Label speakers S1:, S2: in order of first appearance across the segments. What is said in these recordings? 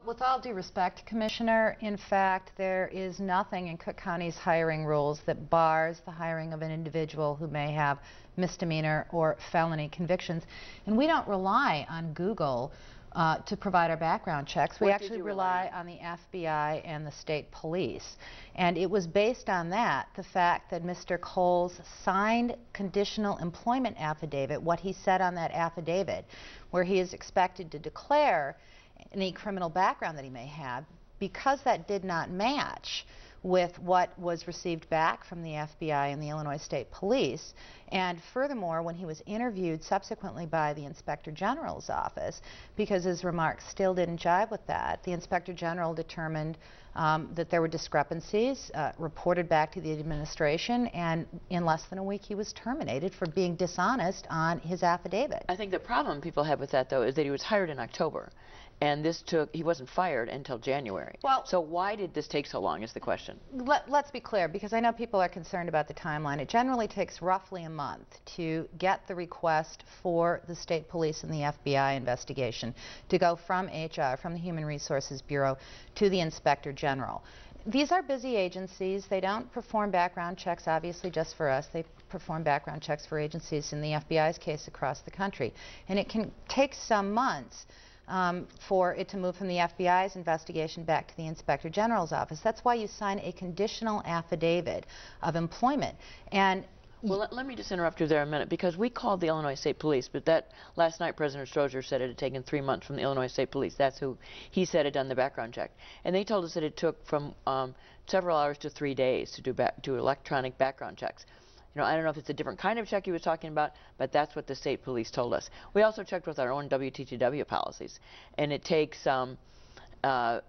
S1: With all due respect, Commissioner, in fact, there is nothing in Cook County's hiring rules that bars the hiring of an individual who may have misdemeanor or felony convictions. And we don't rely on Google to provide our background checks. We actually rely on the FBI and the state police. And it was based on that, the fact that Mr. Cole's signed conditional employment affidavit, what he said on that affidavit, where he is expected to declare any criminal background that he may have, because that did not match with what was received back from the FBI and the Illinois State Police. And furthermore, when he was interviewed subsequently by the Inspector General's office, because his remarks still didn't jive with that, the Inspector General determined that there were discrepancies, reported back to the administration, and in less than a week he was terminated for being dishonest on his affidavit.
S2: I think the problem people have with that, though, is that he was hired in October. And he wasn't fired until January. Well, so why did this take so long is the question.
S1: Let's be clear, because I know people are concerned about the timeline. It generally takes roughly a month to get the request for the state police and the FBI investigation to go from HR, from the Human Resources Bureau, to the Inspector General. These are busy agencies. They don't perform background checks, obviously, just for us. They perform background checks for agencies, in the FBI's case, across the country. And it can take some months for it to move from the FBI's investigation back to the Inspector General's office. That's why you sign a conditional affidavit of employment. And
S2: well, let me just interrupt you there a minute, because we called the Illinois State Police, but last night President Strozer said it had taken 3 months from the Illinois State Police. That's who he said had done the background check. And they told us that it took from several hours to 3 days to do electronic background checks. You know, I don't know if it's a different kind of check he was talking about, but that's what the state police told us. We also checked with our own WTTW policies, and it takes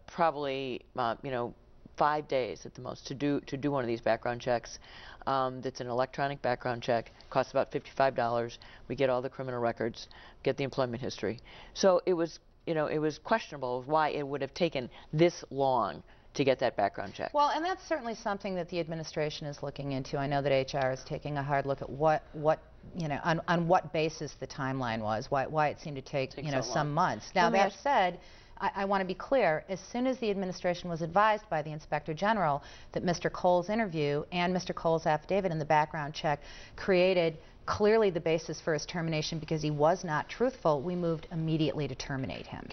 S2: probably 5 days at the most to do one of these background checks. That's an electronic background check. Costs about $55. We get all the criminal records, get the employment history. So it was, it was questionable why it would have taken this long to get that background check.
S1: Well, and that's certainly something that the administration is looking into. I know that HR is taking a hard look at on what basis the timeline was, why it seemed to take some months. Now, that said, I want to be clear, as soon as the administration was advised by the Inspector General that Mr. Cole's interview and Mr. Cole's affidavit in the background check created clearly the basis for his termination because he was not truthful, we moved immediately to terminate him.